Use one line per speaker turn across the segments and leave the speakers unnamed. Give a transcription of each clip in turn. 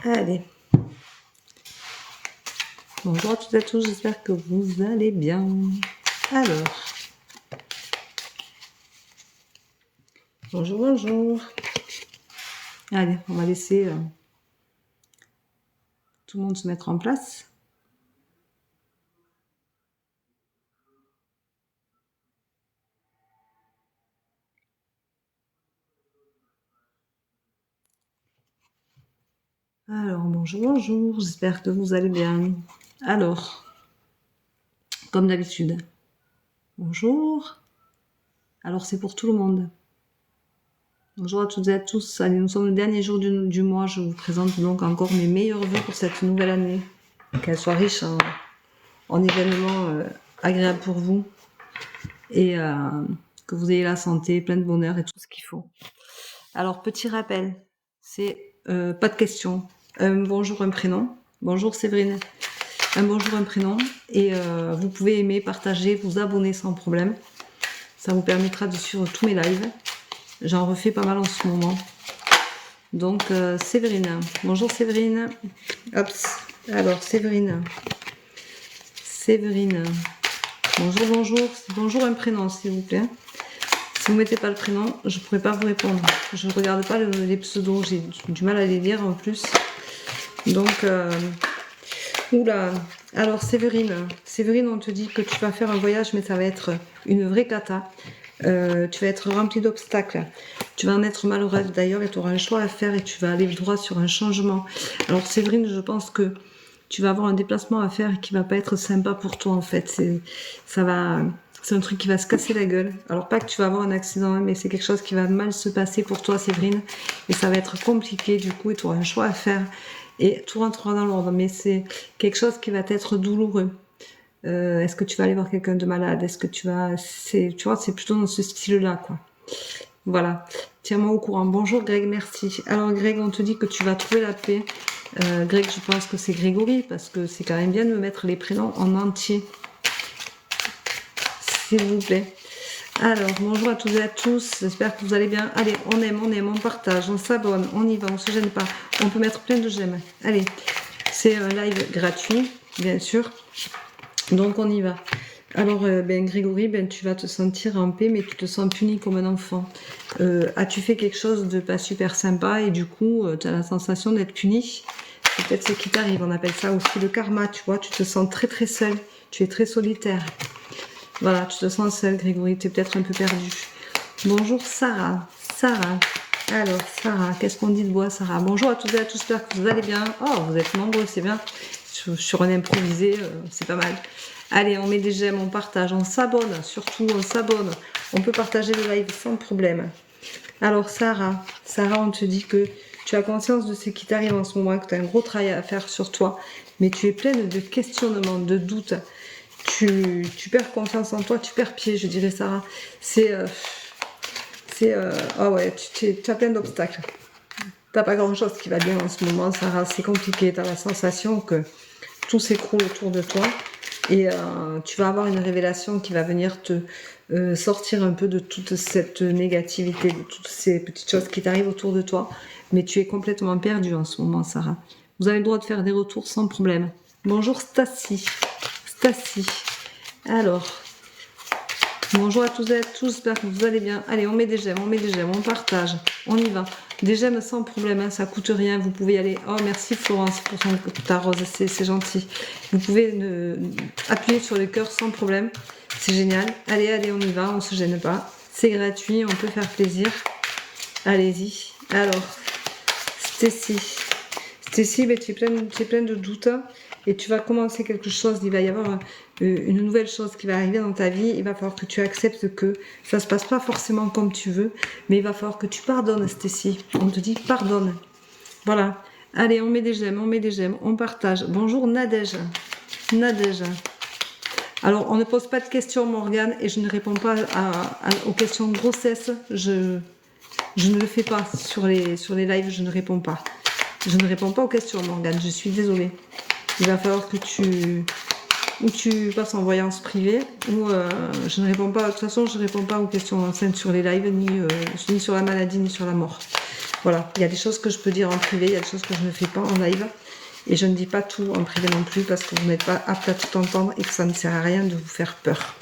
Allez. Bonjour à toutes et à tous, j'espère que vous allez bien. Alors. Bonjour, bonjour. Allez, on va laisser tout le monde se mettre en place. Alors, bonjour, bonjour, j'espère que vous allez bien. Alors, comme d'habitude, bonjour. Alors, c'est pour tout le monde. Bonjour à toutes et à tous. Allez, nous sommes le dernier jour du mois. Je vous présente donc encore mes meilleurs vœux pour cette nouvelle année. Qu'elle soit riche en événements agréables pour vous et que vous ayez la santé, plein de bonheur et tout ce qu'il faut. Alors, petit rappel, c'est pas de questions. Bonjour, un prénom. Bonjour Séverine. Un bonjour, un prénom. Et vous pouvez aimer, partager, vous abonner sans problème. Ça vous permettra de suivre tous mes lives. J'en refais pas mal en ce moment. Donc, Séverine. Bonjour Séverine. Hop. Alors, Séverine. Séverine. Bonjour, bonjour. Bonjour, un prénom, s'il vous plaît. Si vous ne mettez pas le prénom, je ne pourrai pas vous répondre. Je ne regarde pas les pseudos, j'ai du mal à les lire en plus. Donc, oula. Alors, Séverine, on te dit que tu vas faire un voyage, mais ça va être une vraie cata. Tu vas être rempli d'obstacles. Tu vas en être malheureuse d'ailleurs et tu auras un choix à faire et tu vas aller droit sur un changement. Alors, Séverine, je pense que tu vas avoir un déplacement à faire qui va pas être sympa pour toi en fait. C'est un truc qui va se casser la gueule. Alors pas que tu vas avoir un accident, mais c'est quelque chose qui va mal se passer pour toi, Séverine. Et ça va être compliqué du coup et tu auras un choix à faire. Et tout rentrera dans l'ordre, mais c'est quelque chose qui va être douloureux. Est-ce que tu vas aller voir quelqu'un de malade? Est-ce que tu vois, c'est plutôt dans ce style-là, quoi. Voilà. Tiens-moi au courant. Bonjour Greg, merci. Alors Greg, on te dit que tu vas trouver la paix. Greg, je pense que c'est Grégory, parce que c'est quand même bien de me mettre les prénoms en entier. S'il vous plaît. Alors, bonjour à toutes et à tous, j'espère que vous allez bien. Allez, on aime, on partage, on s'abonne, on y va, on se gêne pas. On peut mettre plein de j'aime. Allez, c'est un live gratuit, bien sûr. Donc, on y va. Alors, Grégory, tu vas te sentir en paix, mais tu te sens puni comme un enfant. As-tu fait quelque chose de pas super sympa et du coup, tu as la sensation d'être puni? C'est peut-être ce qui t'arrive, on appelle ça aussi le karma, tu vois. Tu te sens très très seul, tu es très solitaire. Voilà, tu te sens seul, Grégory, tu es peut-être un peu perdu. Bonjour Sarah. Sarah. Alors, Sarah, qu'est-ce qu'on dit de toi, Sarah? Bonjour à toutes et à tous, j'espère que vous allez bien. Oh, vous êtes nombreux, c'est bien. Sur un improvisé, c'est pas mal. Allez, on met des j'aime, on partage, on s'abonne, surtout on s'abonne. On peut partager le live sans problème. Alors, Sarah, on te dit que tu as conscience de ce qui t'arrive en ce moment, que tu as un gros travail à faire sur toi, mais tu es pleine de questionnements, de doutes. Tu perds confiance en toi, tu perds pied, je dirais, Sarah. Ah ouais, tu as plein d'obstacles. T'as pas grand chose qui va bien en ce moment, Sarah. C'est compliqué. Tu as la sensation que tout s'écroule autour de toi. Et tu vas avoir une révélation qui va venir te sortir un peu de toute cette négativité, de toutes ces petites choses qui t'arrivent autour de toi. Mais tu es complètement perdue en ce moment, Sarah. Vous avez le droit de faire des retours sans problème. Bonjour Stacy. Stacy. Alors, bonjour à tous et à tous, j'espère que vous allez bien. Allez, on met des j'aime, on partage, on y va. Des j'aime sans problème, hein, ça coûte rien, vous pouvez y aller. Oh, merci Florence pour ta rose, c'est gentil. Vous pouvez appuyer sur le cœur sans problème, c'est génial. Allez, on y va, on se gêne pas. C'est gratuit, on peut faire plaisir. Allez-y. Alors, Stacy, tu es pleine de doutes. Et tu vas commencer quelque chose, il va y avoir une nouvelle chose qui va arriver dans ta vie. Il va falloir que tu acceptes que ça se passe pas forcément comme tu veux, mais il va falloir que tu pardonnes, Stacy. On te dit pardonne. Voilà. Allez, on met des j'aime, on partage. Bonjour Nadège. Nadège. Alors, on ne pose pas de questions, Morgane, et je ne réponds pas aux questions de grossesse. Je ne le fais pas sur les lives, je ne réponds pas. Je ne réponds pas aux questions, Morgane, je suis désolée. Il va falloir que tu passes en voyance privée ou je ne réponds pas. De toute façon, je ne réponds pas aux questions enceintes sur les lives, ni sur la maladie, ni sur la mort. Voilà, il y a des choses que je peux dire en privé, il y a des choses que je ne fais pas en live. Et je ne dis pas tout en privé non plus parce que vous n'êtes pas apte à tout entendre et que ça ne sert à rien de vous faire peur.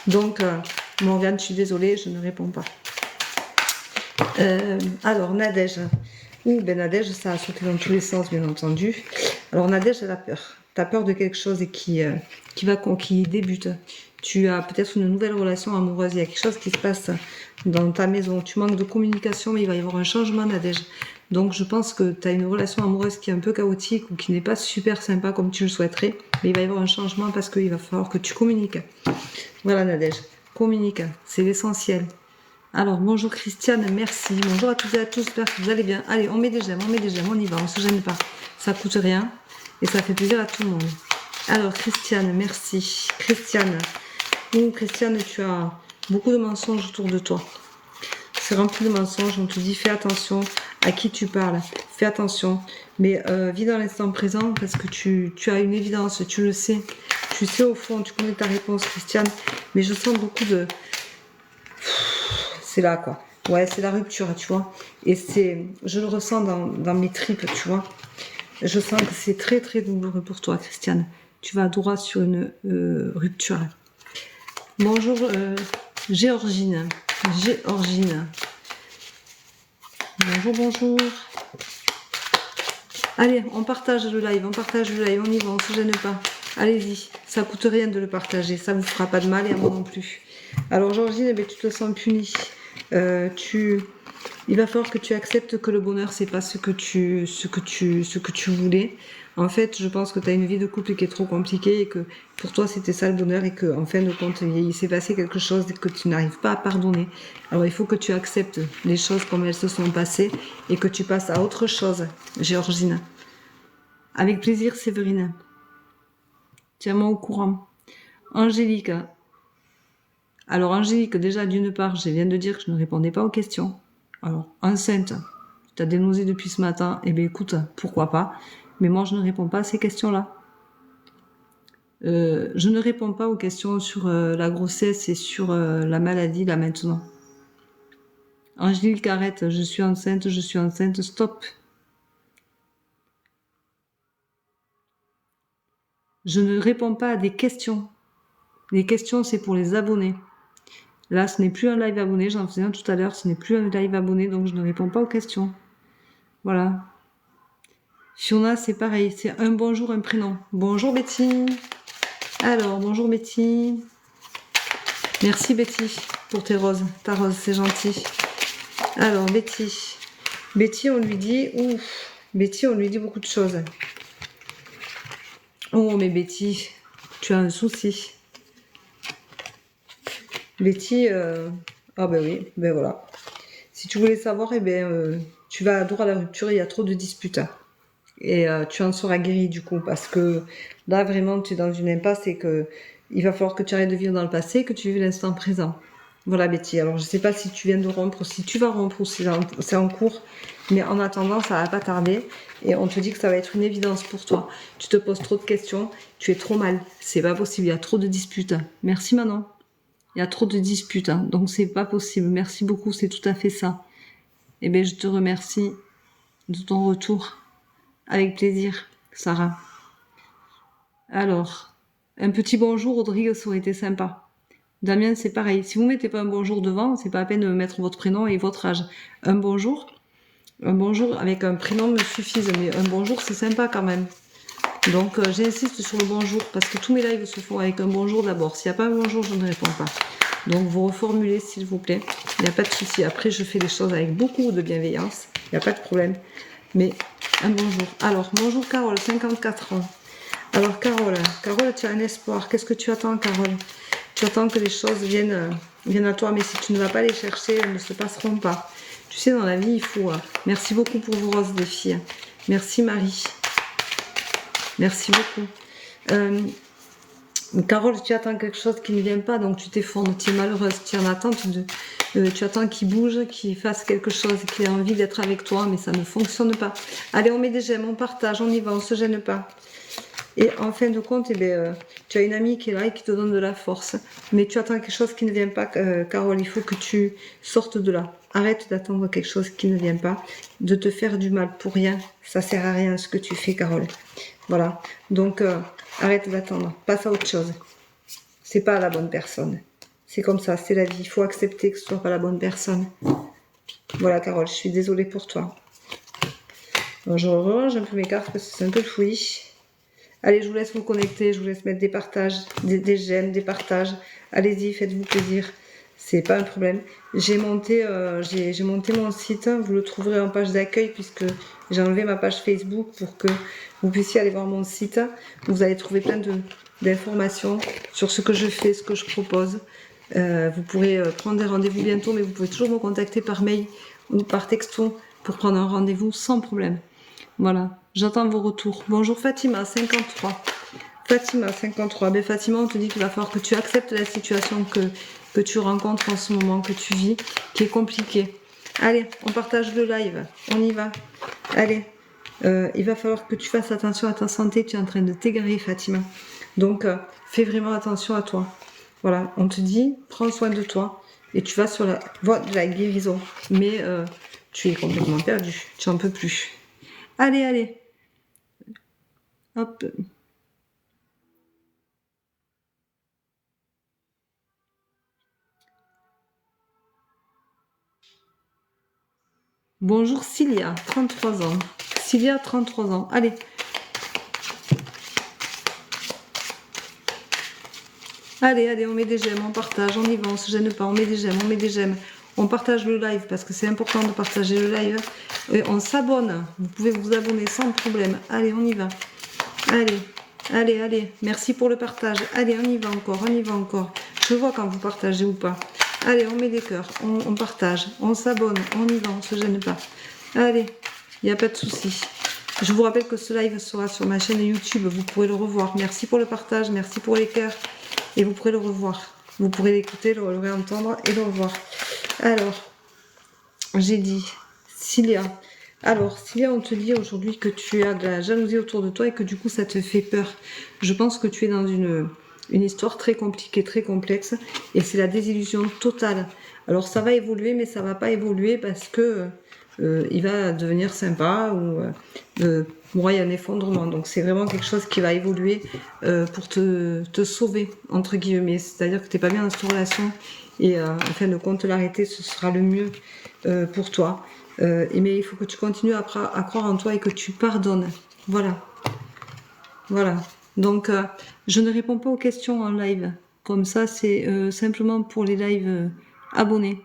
Donc, Morgane, je suis désolée, je ne réponds pas. Alors, Nadège. Oui, ben Nadège, ça a sauté dans tous les sens, bien entendu. Alors, Nadège, elle a peur. Tu as peur de quelque chose et qui débute. Tu as peut-être une nouvelle relation amoureuse. Il y a quelque chose qui se passe dans ta maison. Tu manques de communication, mais il va y avoir un changement, Nadège. Donc, je pense que tu as une relation amoureuse qui est un peu chaotique ou qui n'est pas super sympa comme tu le souhaiterais. Mais il va y avoir un changement parce qu'il va falloir que tu communiques. Voilà, Nadège. Communique. C'est l'essentiel. Alors, bonjour Christiane, merci. Bonjour à toutes et à tous, j'espère que vous allez bien. Allez, on met des j'aime, on y va, on se gêne pas. Ça coûte rien et ça fait plaisir à tout le monde. Alors, Christiane, merci. Christiane, Christiane, tu as beaucoup de mensonges autour de toi. C'est rempli de mensonges, on te dit fais attention à qui tu parles, fais attention. Mais vis dans l'instant présent parce que tu as une évidence, tu le sais. Tu sais au fond, tu connais ta réponse, Christiane. Mais je sens beaucoup de... C'est là, quoi. Ouais, c'est la rupture, tu vois. Et je le ressens dans mes tripes, tu vois. Je sens que c'est très, très douloureux pour toi, Christiane. Tu vas droit sur une rupture. Bonjour, Géorgine. Géorgine. Bonjour, bonjour. Allez, on partage le live, on y va, on se gêne pas. Allez-y, ça coûte rien de le partager, ça vous fera pas de mal et à moi non plus. Alors, Georgine, eh bien, tu te sens punie. Il va falloir que tu acceptes que le bonheur c'est pas ce que tu voulais. En fait, je pense que tu as une vie de couple qui est trop compliquée et que pour toi c'était ça le bonheur et que en fin de compte il s'est passé quelque chose et que tu n'arrives pas à pardonner. Alors il faut que tu acceptes les choses comme elles se sont passées et que tu passes à autre chose, Géorgine. Avec plaisir, Séverine. Tiens-moi au courant. Angélique. Alors Angélique, déjà d'une part, je viens de dire que je ne répondais pas aux questions. Alors, enceinte, tu as des nausées depuis ce matin, eh bien écoute, pourquoi pas. Mais moi, je ne réponds pas à ces questions-là. Je ne réponds pas aux questions sur la grossesse et sur la maladie, là, maintenant. Angélique, arrête, je suis enceinte, stop. Je ne réponds pas à des questions. Les questions, c'est pour les abonnés. Là, ce n'est plus un live abonné, j'en faisais un tout à l'heure, ce n'est plus un live abonné, donc je ne réponds pas aux questions. Voilà. Fiona, c'est pareil, c'est un bonjour, un prénom. Bonjour Betty. Alors, bonjour Betty. Merci Betty pour tes roses. Ta rose, c'est gentil. Alors, Betty. Betty, on lui dit... Ouf. Betty, on lui dit beaucoup de choses. Oh, mais Betty, tu as un souci. Betty, ah ben oui, ben voilà. Si tu voulais savoir, eh ben, tu vas à droit à la rupture, il y a trop de disputes. Et tu en seras guéri du coup, parce que là, vraiment, tu es dans une impasse et que il va falloir que tu arrêtes de vivre dans le passé, que tu vives l'instant présent. Voilà, Betty. Alors, je sais pas si tu viens de rompre, si tu vas rompre ou si c'est en cours, mais en attendant, ça va pas tarder. Et on te dit que ça va être une évidence pour toi. Tu te poses trop de questions, tu es trop mal. C'est pas possible, il y a trop de disputes. Merci Manon. Il y a trop de disputes, hein, donc c'est pas possible. Merci beaucoup, c'est tout à fait ça. Eh bien, je te remercie de ton retour. Avec plaisir, Sarah. Alors, un petit bonjour, Rodrigue, ça aurait été sympa. Damien, c'est pareil. Si vous mettez pas un bonjour devant, c'est pas la peine de mettre votre prénom et votre âge. Un bonjour avec un prénom me suffise, mais un bonjour, c'est sympa quand même. Donc, j'insiste sur le bonjour, parce que tous mes lives se font avec un bonjour d'abord. S'il n'y a pas un bonjour, je ne réponds pas. Donc, vous reformulez, s'il vous plaît. Il n'y a pas de souci. Après, je fais les choses avec beaucoup de bienveillance. Il n'y a pas de problème. Mais, un bonjour. Alors, bonjour Carole, 54 ans. Alors, Carole, tu as un espoir. Qu'est-ce que tu attends, Carole? Tu attends que les choses viennent à toi, mais si tu ne vas pas les chercher, elles ne se passeront pas. Tu sais, dans la vie, il faut... Merci beaucoup pour vos roses, les filles. Merci, Marie. Merci beaucoup. Carole, tu attends quelque chose qui ne vient pas, donc tu t'effondres, tu es malheureuse, tu es en attente, tu attends qu'il bouge, qu'il fasse quelque chose, qu'il ait envie d'être avec toi, mais ça ne fonctionne pas. Allez, on met des j'aime, on partage, on y va, on se gêne pas. Et en fin de compte, tu as une amie qui est là et qui te donne de la force. Mais tu attends quelque chose qui ne vient pas, Carole. Il faut que tu sortes de là. Arrête d'attendre quelque chose qui ne vient pas, de te faire du mal pour rien. Ça sert à rien ce que tu fais, Carole. Voilà. Donc, arrête d'attendre. Passe à autre chose. C'est pas la bonne personne. C'est comme ça, c'est la vie. Il faut accepter que ce soit pas la bonne personne. Voilà, Carole, je suis désolée pour toi. Donc, je range un peu mes cartes parce que c'est un peu fouillis. Allez, je vous laisse vous connecter, je vous laisse mettre des partages, des j'aime, des partages. Allez-y, faites-vous plaisir. C'est pas un problème. J'ai monté mon site. Vous le trouverez en page d'accueil puisque j'ai enlevé ma page Facebook pour que vous puissiez aller voir mon site. Vous allez trouver plein d'informations sur ce que je fais, ce que je propose. Vous pourrez prendre des rendez-vous bientôt, mais vous pouvez toujours me contacter par mail ou par texto pour prendre un rendez-vous sans problème. Voilà, j'attends vos retours. Bonjour Fatima, 53. Fatima, 53. Ben Fatima, on te dit qu'il va falloir que tu acceptes la situation que tu rencontres en ce moment, que tu vis, qui est compliquée. Allez, on partage le live. On y va. Allez, il va falloir que tu fasses attention à ta santé. Tu es en train de t'égarer, Fatima. Donc, fais vraiment attention à toi. Voilà, on te dit, prends soin de toi. Et tu vas sur la voie de la guérison. Mais tu es complètement perdu. Tu n'en peux plus. Allez, allez. Hop. Bonjour Cilia, 33 ans. Cilia, 33 ans. Allez. Allez, allez, on met des j'aime, on partage, on y va, on se gêne pas, on met des j'aime, on met des j'aime. On partage le live parce que c'est important de partager le live. Et on s'abonne. Vous pouvez vous abonner sans problème. Allez, on y va. Allez, allez, allez. Merci pour le partage. Allez, on y va encore, on y va encore. Je vois quand vous partagez ou pas. Allez, on met des cœurs, on partage, on s'abonne, on y va, on se gêne pas. Allez, il n'y a pas de souci. Je vous rappelle que ce live sera sur ma chaîne YouTube, vous pourrez le revoir. Merci pour le partage, merci pour les cœurs. Et vous pourrez le revoir. Vous pourrez l'écouter, le réentendre et le revoir. Alors, j'ai dit, Cilia. Alors, Cilia, on te dit aujourd'hui que tu as de la jalousie autour de toi et que du coup, ça te fait peur. Je pense que tu es dans une histoire très compliquée, très complexe. Et c'est la désillusion totale. Alors, ça va évoluer, mais ça va pas évoluer parce que il va devenir sympa ou moi, il y a un effondrement. Donc, c'est vraiment quelque chose qui va évoluer pour te sauver, entre guillemets. C'est-à-dire que tu n'es pas bien dans cette relation et en fin de compte, l'arrêter, ce sera le mieux pour toi. Mais il faut que tu continues à croire en toi et que tu pardonnes. Voilà. Voilà. Donc, je ne réponds pas aux questions en live. Comme ça, c'est simplement pour les lives abonnés.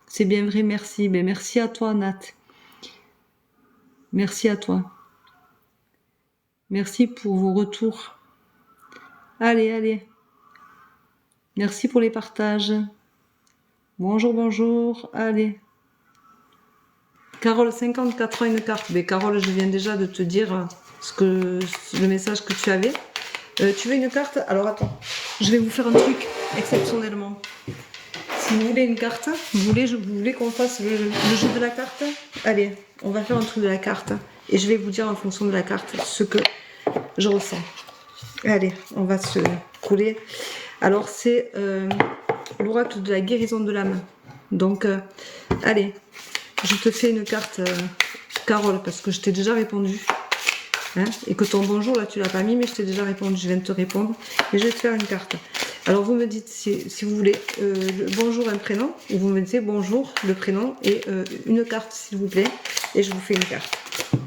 C'est bien vrai, merci. Ben, merci à toi, Nat. Merci à toi. Merci pour vos retours. Allez, allez. Merci pour les partages. Bonjour, bonjour. Allez. Carole, 54 ans, une carte. Mais Carole, je viens déjà de te dire le message que tu avais. Tu veux une carte? Alors attends, je vais vous faire un truc exceptionnellement. Si vous voulez une carte, vous voulez qu'on fasse le jeu de la carte? Allez, on va faire un truc de la carte. Et je vais vous dire en fonction de la carte ce que je ressens. Allez, on va se couler. Alors, c'est l'oracle de la guérison de l'âme. Donc, allez, je te fais une carte, Carole, parce que je t'ai déjà répondu. Hein, et que ton bonjour, là, tu l'as pas mis, mais je t'ai déjà répondu. Je viens de te répondre. Et je vais te faire une carte. Alors, vous me dites, si vous voulez, le bonjour, un prénom, ou vous me dites bonjour, le prénom, et une carte, s'il vous plaît. Et je vous fais une carte.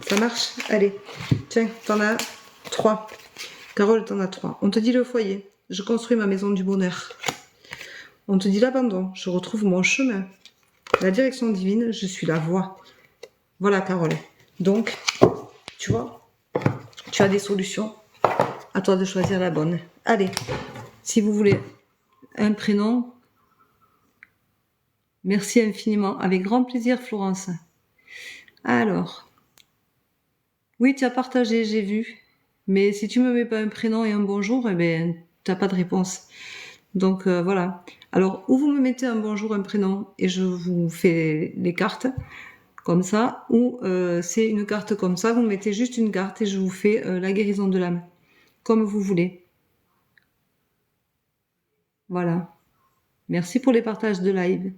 Ça marche? Allez. Tiens, t'en as 3. Carole, t'en as 3. On te dit le foyer. Je construis ma maison du bonheur. On te dit l'abandon. Je retrouve mon chemin. La direction divine, je suis la voie. Voilà, Carole. Donc, tu vois, tu as des solutions. À toi de choisir la bonne. Allez, si vous voulez un prénom, merci infiniment. Avec grand plaisir, Florence. Alors, oui, tu as partagé, j'ai vu. Mais si tu me mets pas un prénom et un bonjour, eh ben, tu n'as pas de réponse. Donc, voilà. Alors, ou vous me mettez un bonjour, un prénom, et je vous fais les cartes, comme ça, ou c'est une carte comme ça, vous mettez juste une carte et je vous fais la guérison de l'âme. comme vous voulez. Voilà. Merci pour les partages de live.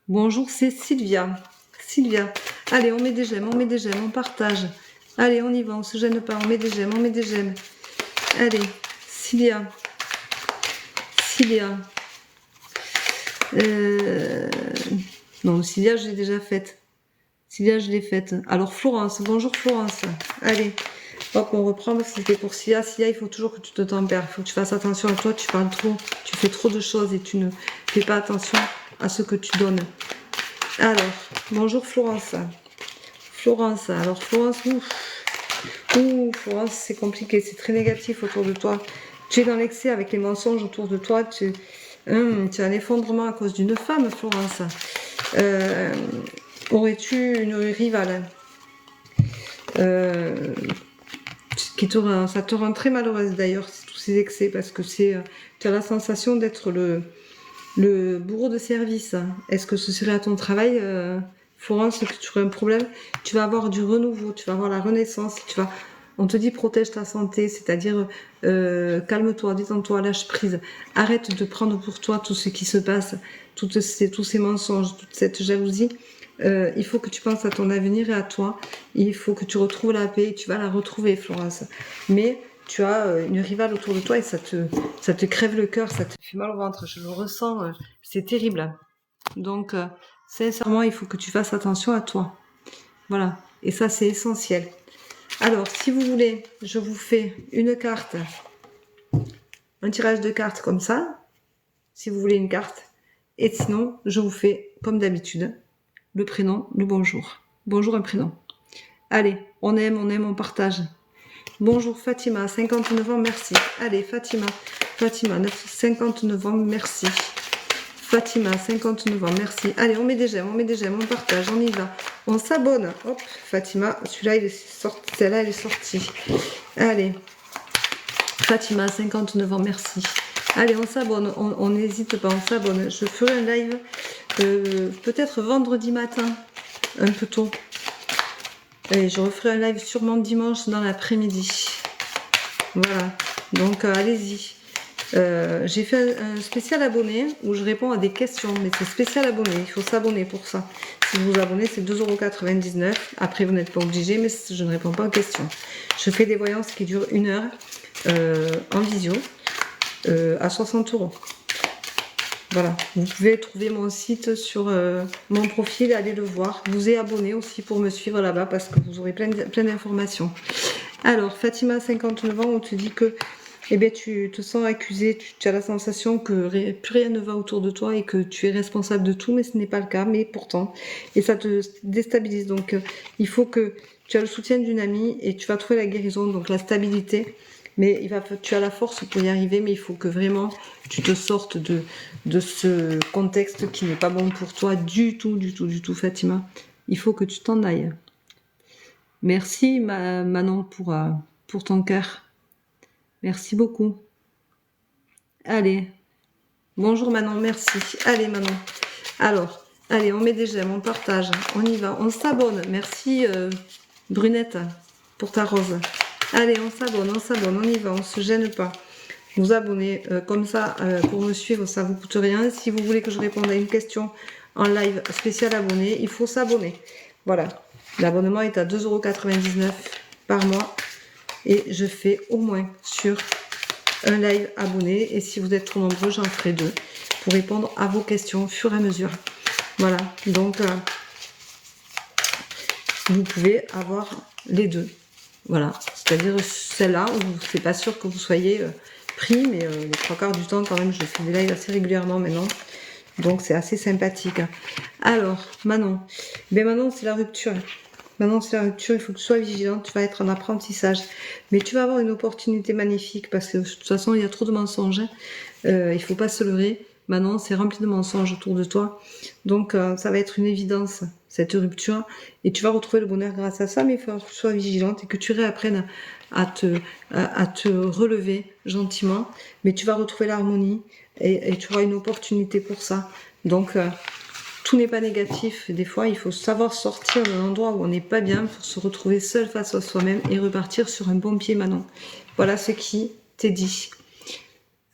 Bonjour, c'est Sylvia. Sylvia. Allez, on met des j'aime, on partage. Allez, on y va, on se gêne pas, on met des j'aime, Allez, Sylvia. Sylvia. Non, Sylvia, je l'ai déjà faite. Sylvia, je l'ai faite. Alors, Florence. Bonjour, Florence. Allez. Hop, on reprend parce que c'était pour Sylvia. Sylvia, il faut toujours que tu te tempères. Il faut que tu fasses attention à toi. Tu parles trop. Tu fais trop de choses et tu ne fais pas attention à ce que tu donnes. Alors, bonjour, Florence. Florence. Alors, Florence, Florence, c'est compliqué. C'est très négatif autour de toi. Tu es dans l'excès avec les mensonges autour de toi. Tu as un effondrement à cause d'une femme, Florence. Aurais-tu une rivale ça te rend très malheureuse d'ailleurs, tous ces excès, parce que tu as la sensation d'être le bourreau de service. Est-ce que ce serait à ton travail, Florence, que tu aurais un problème? Tu vas avoir du renouveau, tu vas avoir la renaissance, on te dit protège ta santé, c'est-à-dire calme-toi, détends-toi, lâche prise. Arrête de prendre pour toi tout ce qui se passe, tous ces mensonges, toute cette jalousie. Il faut que tu penses à ton avenir et à toi. Il faut que tu retrouves la paix. Tu vas la retrouver, Florence. Mais tu as une rivale autour de toi et ça te crève le cœur, ça te fait mal au ventre. Je le ressens, c'est terrible. Donc, sincèrement, il faut que tu fasses attention à toi. Voilà. Et ça, c'est essentiel. Alors, si vous voulez, je vous fais une carte, un tirage de cartes comme ça, si vous voulez une carte. Et sinon, je vous fais, comme d'habitude, le prénom, le bonjour. Bonjour, un prénom. Allez, on aime, on partage. Bonjour Fatima, 59 ans, merci. Allez, Fatima, 59 ans, merci. Fatima, 59 ans, merci. Allez, on met des j'aime, on partage, on y va. On s'abonne. Hop, Fatima, celle-là, elle est sortie. Allez, Fatima, 59 ans, merci. Allez, on s'abonne, on n'hésite pas, on s'abonne. Je ferai un live peut-être vendredi matin, un peu tôt. Et je referai un live sûrement dimanche dans l'après-midi. Voilà, donc allez-y. J'ai fait un spécial abonné où je réponds à des questions, mais c'est spécial abonné, il faut s'abonner pour ça. Si vous vous abonnez, c'est 2,99 €. Après, vous n'êtes pas obligé, mais je ne réponds pas aux questions. Je fais des voyances qui durent 1 heure en visio à 60 €. Voilà, vous pouvez trouver mon site sur mon profil, allez le voir. Vous êtes abonné aussi pour me suivre là-bas parce que vous aurez plein d'informations. Alors, Fatima, 59 ans, on te dit que eh bien, tu te sens accusé, tu as la sensation que plus rien ne va autour de toi et que tu es responsable de tout, mais ce n'est pas le cas, mais pourtant, et ça te déstabilise. Donc, il faut que tu as le soutien d'une amie et tu vas trouver la guérison, donc la stabilité. Mais tu as la force pour y arriver, mais il faut que vraiment tu te sortes de ce contexte qui n'est pas bon pour toi du tout, Fatima. Il faut que tu t'en ailles. Merci Manon pour ton cœur. Merci beaucoup. Allez. Bonjour Manon, merci. Allez Manon. Alors, allez, on met des j'aime, on partage, on y va, on s'abonne. Merci Brunette pour ta rose. Allez, on s'abonne, on y va, on se gêne pas. Vous abonnez comme ça pour me suivre, ça vous coûte rien. Si vous voulez que je réponde à une question en live spécial abonné, il faut s'abonner. Voilà, l'abonnement est à 2,99 € par mois et je fais au moins sur un live abonné. Et si vous êtes trop nombreux, j'en ferai 2 pour répondre à vos questions au fur et à mesure. Voilà, donc vous pouvez avoir les deux. Voilà, c'est-à-dire celle-là où c'est pas sûr que vous soyez pris, mais les 3/4 du temps quand même, je fais des lives assez régulièrement maintenant, donc c'est assez sympathique. Alors, Manon, ben Manon c'est la rupture. Manon c'est la rupture, il faut que tu sois vigilante, tu vas être en apprentissage, mais tu vas avoir une opportunité magnifique parce que de toute façon il y a trop de mensonges, il faut pas se leurrer. Manon, c'est rempli de mensonges autour de toi. Donc, ça va être une évidence, cette rupture. Et tu vas retrouver le bonheur grâce à ça, mais il faut que tu sois vigilante et que tu réapprennes à te relever gentiment. Mais tu vas retrouver l'harmonie et tu auras une opportunité pour ça. Donc, tout n'est pas négatif. Des fois, il faut savoir sortir d'un endroit où on n'est pas bien pour se retrouver seul face à soi-même et repartir sur un bon pied, Manon. Voilà ce qui t'est dit.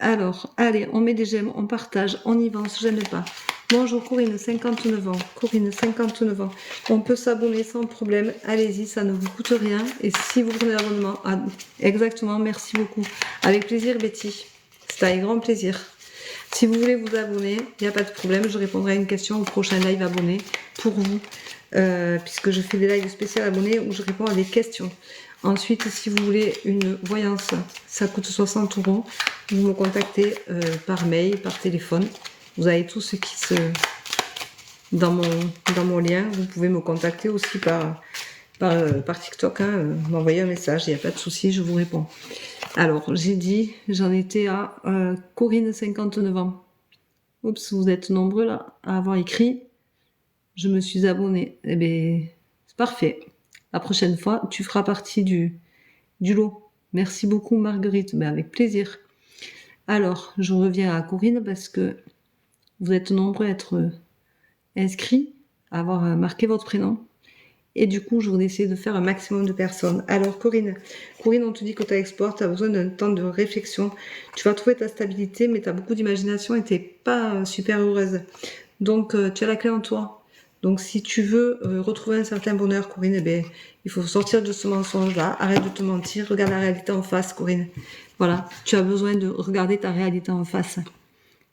Alors, allez, on met des j'aime, on partage, on y va, on se gêne pas. Bonjour Corinne, 59 ans. Corinne, 59 ans. On peut s'abonner sans problème. Allez-y, ça ne vous coûte rien. Et si vous prenez l'abonnement, exactement, merci beaucoup. Avec plaisir, Betty. C'est avec grand plaisir. Si vous voulez vous abonner, il n'y a pas de problème. Je répondrai à une question au prochain live abonné pour vous. Puisque je fais des lives spéciaux abonnés où je réponds à des questions. Ensuite, si vous voulez une voyance, ça coûte 60 €. Vous me contactez par mail, par téléphone. Vous avez tout ce qui se... Dans mon lien, vous pouvez me contacter aussi par TikTok. Hein, m'envoyer un message, il n'y a pas de souci, je vous réponds. Alors, j'ai dit, j'en étais à Corinne, 59 ans. Oups, vous êtes nombreux là à avoir écrit. Je me suis abonnée. Eh bien, c'est parfait. La prochaine fois, tu feras partie du lot. Merci beaucoup, Marguerite. Mais avec plaisir. Alors, je reviens à Corinne parce que vous êtes nombreux à être inscrits, à avoir marqué votre prénom. Et du coup, je voudrais essayer de faire un maximum de personnes. Alors, Corinne, on te dit que tu exportes, tu as besoin d'un temps de réflexion. Tu vas trouver ta stabilité, mais tu as beaucoup d'imagination et tu n'es pas super heureuse. Donc, tu as la clé en toi. Donc, si tu veux retrouver un certain bonheur, Corinne, eh bien, il faut sortir de ce mensonge-là. Arrête de te mentir. Regarde la réalité en face, Corinne. Voilà, tu as besoin de regarder ta réalité en face.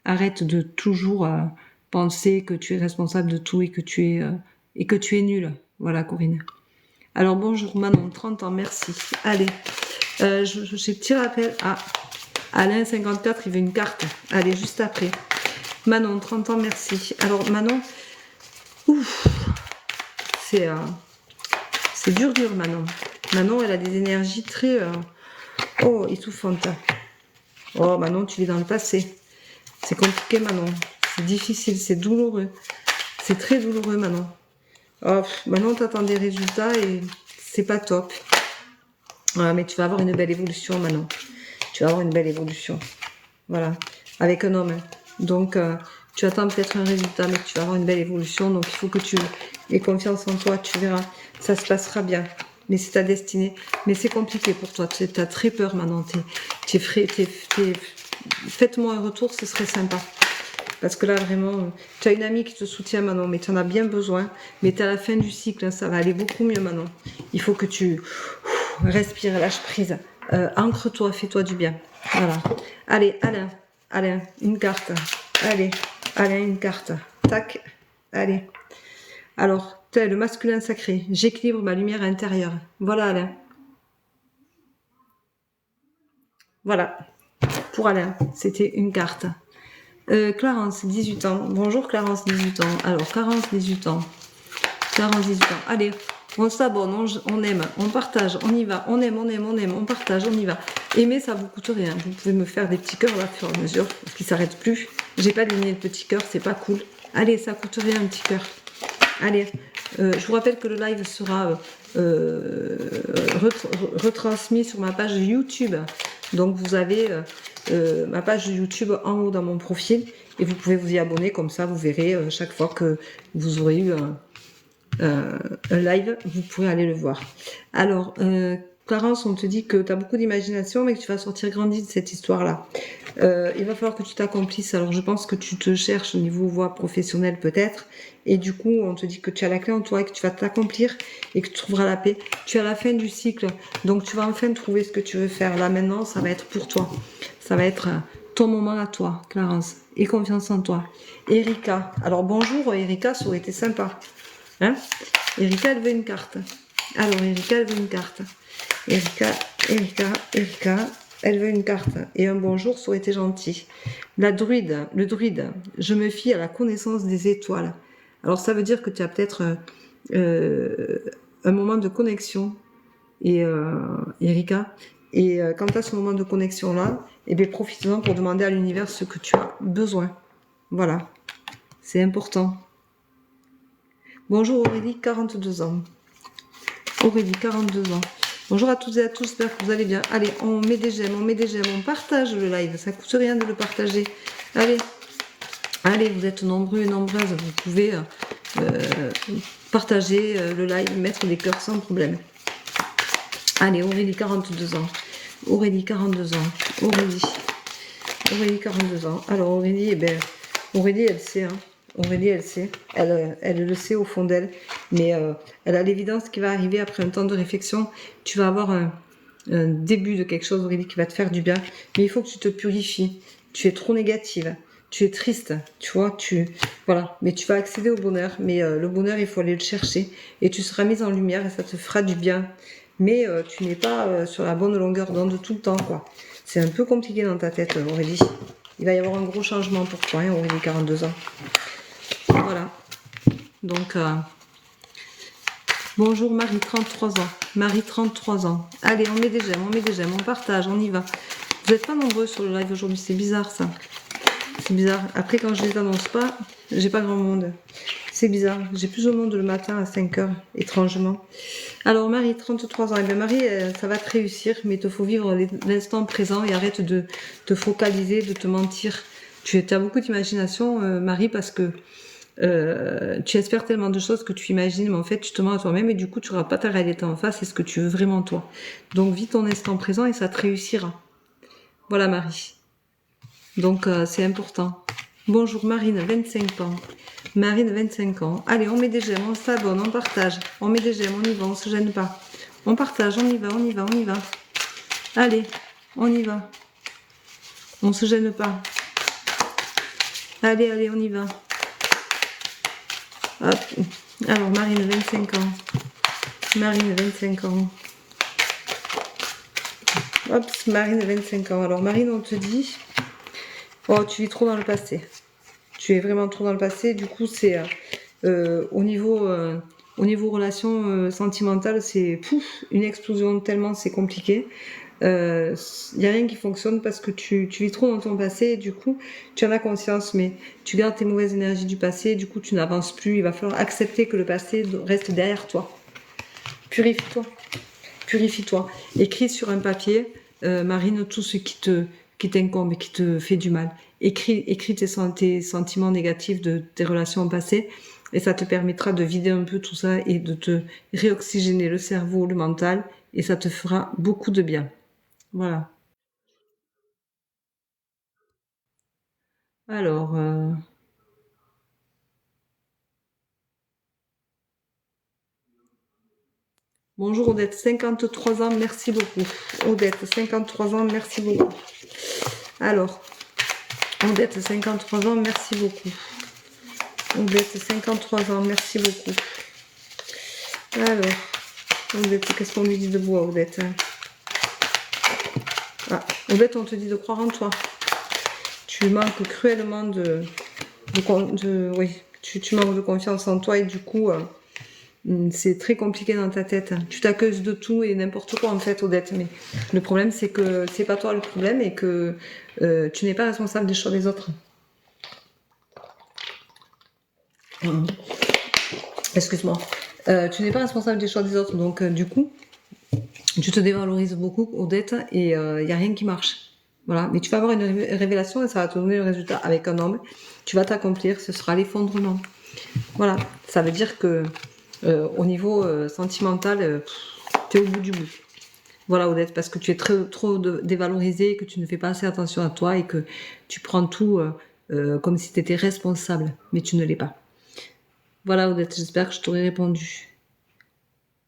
Arrête de toujours penser que tu es responsable de tout et que tu es nul. Voilà, Corinne. Alors, bonjour Manon, 30 ans, merci. Allez, j'ai petit rappel à Alain, 54, il veut une carte. Allez, juste après. Manon, 30 ans, merci. Alors, Manon, ouf, c'est dur, Manon. Manon, elle a des énergies très étouffantes. Oh, Manon, tu vis dans le passé. C'est compliqué, Manon. C'est difficile, c'est douloureux. C'est très douloureux, Manon. Oh, Manon, t'attends des résultats et c'est pas top. Mais tu vas avoir une belle évolution, Manon. Tu vas avoir une belle évolution. Voilà. Avec un homme. Donc, tu attends peut-être un résultat, mais tu vas avoir une belle évolution. Donc, il faut que tu aies confiance en toi. Tu verras. Ça se passera bien. Mais c'est ta destinée. Mais c'est compliqué pour toi. Tu as très peur, Manon. Faites-moi un retour, ce serait sympa. Parce que là, vraiment, tu as une amie qui te soutient, Manon, mais tu en as bien besoin. Mais tu es à la fin du cycle, hein, ça va aller beaucoup mieux, Manon. Il faut que tu respires, lâche prise. Ancre-toi, fais-toi du bien. Voilà. Allez, Alain, une carte. Allez, Alain, une carte. Tac, allez. Alors, tel le masculin sacré. J'équilibre ma lumière intérieure. Voilà, Alain. Voilà. Pour Alain, c'était une carte. Clarence, 18 ans. Bonjour Clarence, 18 ans. Alors, Clarence, 18 ans. Clarence, 18 ans. Allez, on s'abonne, on aime, on partage, on y va. On aime, on partage, on y va. Aimer, ça vous coûte rien. Vous pouvez me faire des petits cœurs au fur et à mesure, parce qu'ils ne s'arrêtent plus. J'ai pas ligné de petits cœurs, c'est pas cool. Allez, ça coûte rien, un petit cœur. Allez, je vous rappelle que le live sera retransmis sur ma page YouTube. Donc, vous avez... ma page YouTube en haut dans mon profil et vous pouvez vous y abonner, comme ça vous verrez chaque fois que vous aurez eu un live, vous pourrez aller le voir. Alors, Clarence, on te dit que tu as beaucoup d'imagination mais que tu vas sortir grandi de cette histoire-là. Il va falloir que tu t'accomplisses. Alors, je pense que tu te cherches au niveau voie professionnelle peut-être et du coup, on te dit que tu as la clé en toi et que tu vas t'accomplir et que tu trouveras la paix. Tu es à la fin du cycle, donc tu vas enfin trouver ce que tu veux faire. Là, maintenant, ça va être pour toi. Ça va être ton moment à toi, Clarence. Et confiance en toi. Erika. Alors, bonjour, Erika, ça aurait été sympa. Hein? Erika, elle veut une carte. Alors, Erika, elle veut une carte. Erika, elle veut une carte. Et un bonjour, ça aurait été gentil. Le druide, je me fie à la connaissance des étoiles. Alors, ça veut dire que tu as peut-être un moment de connexion. Et Erika, et quand tu as ce moment de connexion-là, eh bien, profite-en pour demander à l'univers ce que tu as besoin. Voilà. C'est important. Bonjour Aurélie, 42 ans. Aurélie, 42 ans. Bonjour à toutes et à tous, j'espère que vous allez bien. Allez, on met des j'aime, on partage le live. Ça coûte rien de le partager. Allez, Allez, vous êtes nombreux et nombreuses, vous pouvez partager le live, mettre des cœurs sans problème. Allez, Aurélie, 42 ans. Aurélie, 42 ans. Aurélie, 42 ans. Alors, Aurélie, eh ben, Aurélie, elle sait, hein. Aurélie, elle sait. Elle le sait au fond d'elle. Mais elle a l'évidence qui va arriver après un temps de réflexion. Tu vas avoir un début de quelque chose, Aurélie, qui va te faire du bien. Mais il faut que tu te purifies. Tu es trop négative. Tu es triste. Tu vois, voilà. Mais tu vas accéder au bonheur. Mais le bonheur, il faut aller le chercher. Et tu seras mise en lumière et ça te fera du bien. Mais tu n'es pas sur la bonne longueur d'onde tout le temps, quoi. C'est un peu compliqué dans ta tête, Aurélie. Il va y avoir un gros changement pour toi, hein, Aurélie, 42 ans. Voilà. Donc, bonjour Marie, 33 ans. Marie, 33 ans. Allez, on met des j'aime, on partage, on y va. Vous n'êtes pas nombreux sur le live aujourd'hui, c'est bizarre ça. C'est bizarre. Après, quand je les annonce pas, j'ai pas grand monde. C'est bizarre. J'ai plus de monde le matin à 5h, étrangement. Alors, Marie, 33 ans. Eh bien, Marie, ça va te réussir, mais il te faut vivre l'instant présent et arrête de te focaliser, de te mentir. Tu as beaucoup d'imagination, Marie, parce que tu espères tellement de choses que tu imagines, mais en fait, tu te mens à toi-même et du coup, tu n'auras pas ta réalité en face et ce que tu veux vraiment toi. Donc, vis ton instant présent et ça te réussira. Voilà, Marie. Donc, c'est important. Bonjour Marine, 25 ans. Marine, 25 ans. Allez, on met des j'aime, on s'abonne, on partage. On met des j'aime, on y va, on se gêne pas. On partage, on y va, on y va, on y va. Allez, on y va. On se gêne pas. Allez, allez, on y va. Hop. Alors, Marine, 25 ans. Marine, 25 ans. Hop, Marine, 25 ans. Alors, Marine, on te dit... Oh, tu vis trop dans le passé. Tu es vraiment trop dans le passé. Du coup, c'est au niveau relation sentimentale, c'est une explosion tellement c'est compliqué. Y a rien qui fonctionne parce que tu vis trop dans ton passé et du coup, tu en as conscience, mais tu gardes tes mauvaises énergies du passé. Du coup, tu n'avances plus. Il va falloir accepter que le passé reste derrière toi. Purifie-toi. Purifie-toi. Écris sur un papier, Marine, tout ce qui t'incombe et qui te fait du mal. Écris tes sentiments négatifs de tes relations passées et ça te permettra de vider un peu tout ça et de te réoxygéner le cerveau, le mental et ça te fera beaucoup de bien. Voilà. Alors, bonjour Odette, 53 ans, merci beaucoup. Odette, 53 ans, merci beaucoup. Alors, Odette, 53 ans, merci beaucoup. Odette, 53 ans, merci beaucoup. Alors, Odette, qu'est-ce qu'on lui dit de bois, Odette? Ah, Odette, on te dit de croire en toi. Tu manques cruellement oui, tu manques de confiance en toi et du coup, c'est très compliqué dans ta tête. Tu t'accuses de tout et n'importe quoi en fait, Odette. Mais le problème, c'est que c'est pas toi le problème et que tu n'es pas responsable des choix des autres. Excuse-moi. Tu n'es pas responsable des choix des autres, donc du coup, tu te dévalorises beaucoup, Odette, et il n'y a rien qui marche. Voilà, mais tu vas avoir une révélation et ça va te donner le résultat avec un homme. Tu vas t'accomplir, ce sera l'effondrement. Voilà, ça veut dire que au niveau sentimental, tu es au bout du bout. Voilà, Odette, parce que tu es trop dévalorisée, que tu ne fais pas assez attention à toi et que tu prends tout comme si tu étais responsable, mais tu ne l'es pas. Voilà, Odette, j'espère que je t'aurai répondu.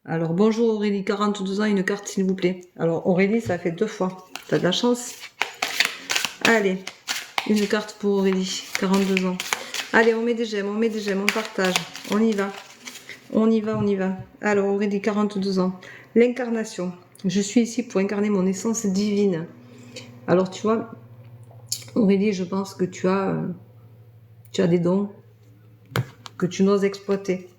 Alors, bonjour Aurélie, 42 ans, une carte s'il vous plaît. Alors, Aurélie, ça fait 2 fois. T'as de la chance. Allez, une carte pour Aurélie, 42 ans. Allez, on met des j'aime, on partage. On y va. On y va, on y va. Alors, Aurélie, 42 ans. L'incarnation. Je suis ici pour incarner mon essence divine. Alors, tu vois, Aurélie, je pense que tu as des dons que tu n'oses exploiter.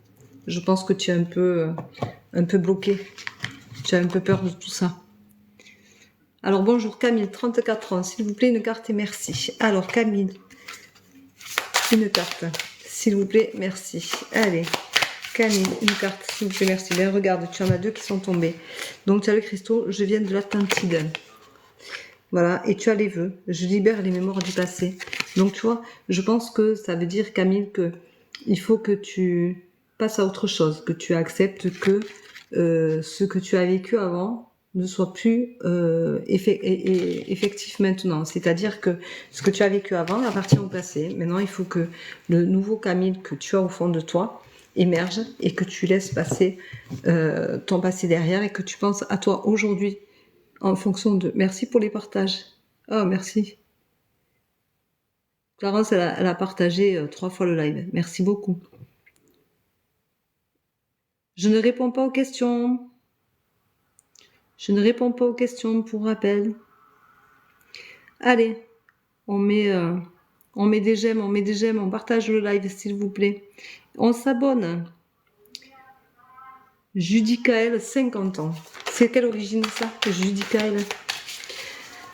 Je pense que tu es un peu bloqué. Tu as un peu peur de tout ça. Alors, bonjour Camille, 34 ans. S'il vous plaît, une carte et merci. Alors, Camille, une carte. S'il vous plaît, merci. Allez, Camille, une carte, s'il vous plaît, merci. Bien, regarde, tu en as 2 qui sont tombés. Donc, tu as le cristaux, je viens de l'Atlantide. Voilà, et tu as les vœux. Je libère les mémoires du passé. Donc tu vois, je pense que ça veut dire, Camille, que il faut que tu passes à autre chose, que tu acceptes que ce que tu as vécu avant ne soit plus effectif maintenant. C'est-à-dire que ce que tu as vécu avant appartient au passé. Maintenant, il faut que le nouveau Camille que tu as au fond de toi émerge et que tu laisses passer ton passé derrière et que tu penses à toi aujourd'hui en fonction de... Merci pour les partages. Oh, merci. Clarence, elle a partagé 3 fois le live. Merci beaucoup. Je ne réponds pas aux questions. Je ne réponds pas aux questions pour rappel. Allez, on met des j'aime, on partage le live s'il vous plaît. On s'abonne. Judicaël, 50 ans. C'est quelle origine ça, Judicaël?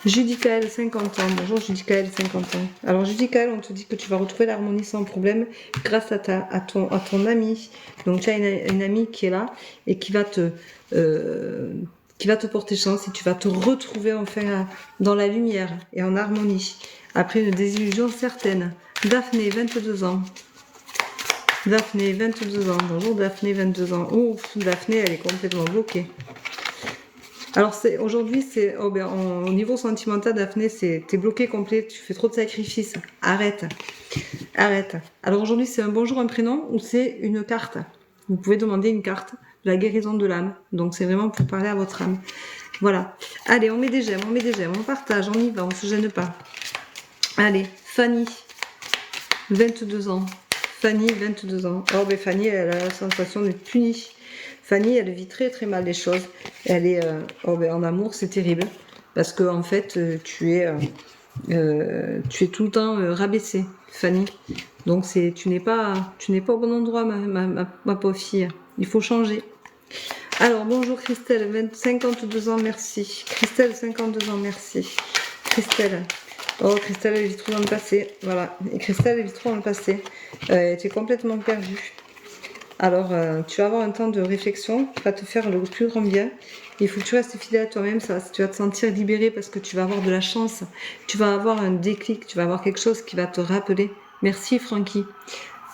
Judicaël, 50 ans. Bonjour Judicaël, 50 ans. Alors Judicaël, on te dit que tu vas retrouver l'harmonie sans problème grâce à ton ami. Donc tu as une amie qui est là et qui va te porter chance et tu vas te retrouver enfin dans la lumière et en harmonie. Après une désillusion certaine. Daphné, 22 ans. Daphné, 22 ans. Bonjour Daphné, 22 ans. Ouf, Daphné, elle est complètement bloquée. Alors aujourd'hui, c'est au niveau sentimental, Daphné, t'es bloqué complet, tu fais trop de sacrifices. Arrête. Arrête. Alors aujourd'hui, c'est un bonjour, un prénom ou c'est une carte. Vous pouvez demander une carte de la guérison de l'âme. Donc c'est vraiment pour parler à votre âme. Voilà. Allez, on met des j'aime, on partage, on y va, on se gêne pas. Allez, Fanny, 22 ans. Fanny, 22 ans. Oh, ben Fanny, elle a la sensation d'être punie. Fanny, elle vit très très mal les choses. Elle est en amour, c'est terrible. Parce que en fait, tu es tout le temps rabaissée, Fanny. Donc tu n'es pas au bon endroit, ma pauvre fille. Il faut changer. Alors, bonjour Christelle, 52 ans, merci. Christelle, 52 ans, merci. Christelle. Oh, Christelle, elle vit trop dans le passé. Voilà. Et Christelle, elle vit trop dans le passé. Tu es complètement perdue. Alors, tu vas avoir un temps de réflexion qui va te faire le plus grand bien. Il faut que tu restes fidèle à toi-même. Tu vas te sentir libérée parce que tu vas avoir de la chance. Tu vas avoir un déclic. Tu vas avoir quelque chose qui va te rappeler. Merci, Francky,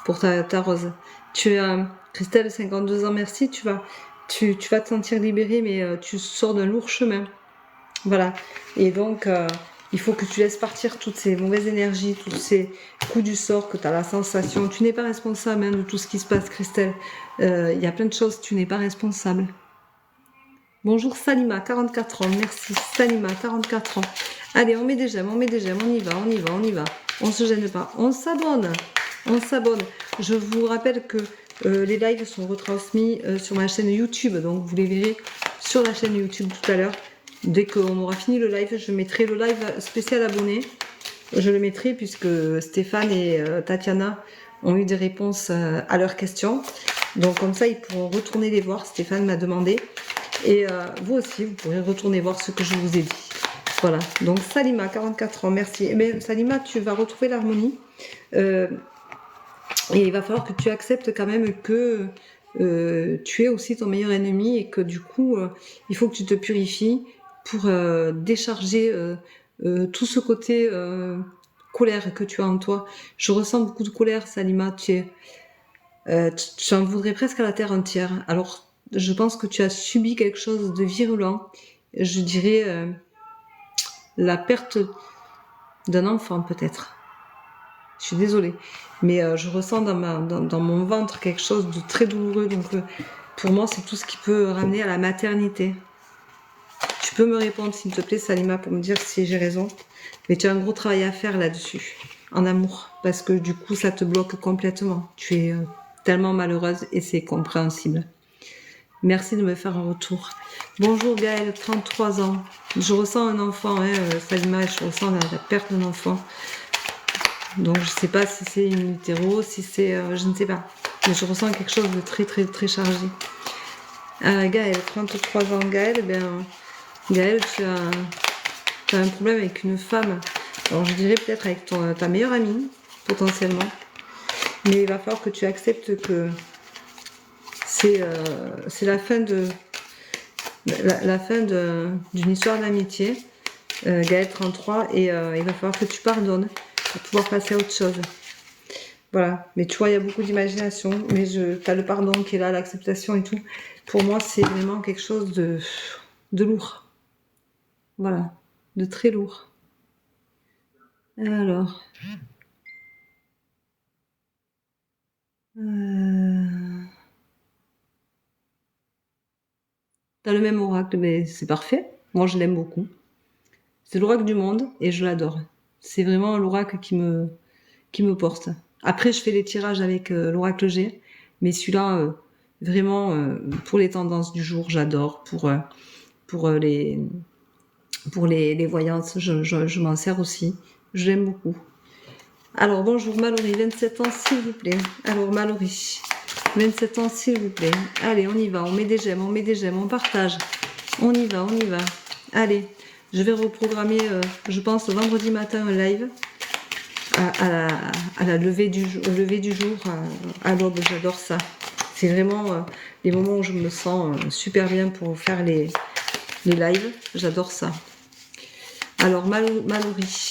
pour ta rose. Tu as Christelle, 52 ans, merci. Tu vas te sentir libérée, mais tu sors d'un lourd chemin. Voilà. Et donc, il faut que tu laisses partir toutes ces mauvaises énergies, tous ces coups du sort que tu as la sensation. Tu n'es pas responsable de tout ce qui se passe, Christelle. Il y a plein de choses, tu n'es pas responsable. Bonjour Salima, 44 ans, merci. Salima, 44 ans. Allez, on met des j'aime, on y va. On se gêne pas. On s'abonne. Je vous rappelle que les lives sont retransmis sur ma chaîne YouTube, donc vous les verrez sur la chaîne YouTube tout à l'heure. Dès qu'on aura fini le live, je mettrai le live spécial abonné. Je le mettrai puisque Stéphane et Tatiana ont eu des réponses à leurs questions. Donc comme ça, ils pourront retourner les voir. Stéphane m'a demandé. Et vous aussi, vous pourrez retourner voir ce que je vous ai dit. Voilà. Donc Salima, 44 ans, merci. Eh bien, Salima, tu vas retrouver l'harmonie. Et il va falloir que tu acceptes quand même que tu es aussi ton meilleur ennemi et que du coup, il faut que tu te purifies pour décharger tout ce côté colère que tu as en toi. Je ressens beaucoup de colère, Salima. Tu en voudrais presque à la terre entière. Alors, je pense que tu as subi quelque chose de virulent. Je dirais la perte d'un enfant, peut-être. Je suis désolée. Mais je ressens dans mon ventre quelque chose de très douloureux. Donc, pour moi, c'est tout ce qui peut ramener à la maternité. Tu peux me répondre, s'il te plaît, Salima, pour me dire si j'ai raison. Mais tu as un gros travail à faire là-dessus, en amour. Parce que du coup, ça te bloque complètement. Tu es tellement malheureuse et c'est compréhensible. Merci de me faire un retour. Bonjour Gaëlle, 33 ans. Je ressens un enfant, Salima, je ressens la perte d'un enfant. Donc je sais pas si c'est une utéro, si c'est... je ne sais pas. Mais je ressens quelque chose de très très très chargé. Gaëlle, 33 ans. Gaëlle, Gaëlle, tu as un problème avec une femme. Alors je dirais peut-être avec ta meilleure amie, potentiellement. Mais il va falloir que tu acceptes que c'est la fin d'une histoire d'amitié. Gaëlle, 33, et il va falloir que tu pardonnes. pour pouvoir passer à autre chose. Voilà, mais tu vois, il y a beaucoup d'imagination, mais tu as le pardon qui est là, l'acceptation et tout. Pour moi, c'est vraiment quelque chose de lourd. Voilà, de très lourd. Alors... T'as le même oracle, mais c'est parfait. Moi, je l'aime beaucoup. C'est l'oracle du monde et je l'adore. C'est vraiment l'oracle qui me porte. Après, je fais les tirages avec l'oracle G, mais celui-là, vraiment, pour les tendances du jour, j'adore. Pour les voyances, je m'en sers aussi. Je l'aime beaucoup. Alors, bonjour Mallory, 27 ans, s'il vous plaît. Alors, Mallory, 27 ans, s'il vous plaît. Allez, on y va, on met des j'aime, on partage. On y va, on y va. Allez, je vais reprogrammer, je pense, vendredi matin un live à la levée du jour, à l'aube. J'adore ça. C'est vraiment les moments où je me sens super bien pour faire les lives. J'adore ça. Alors, Mallory,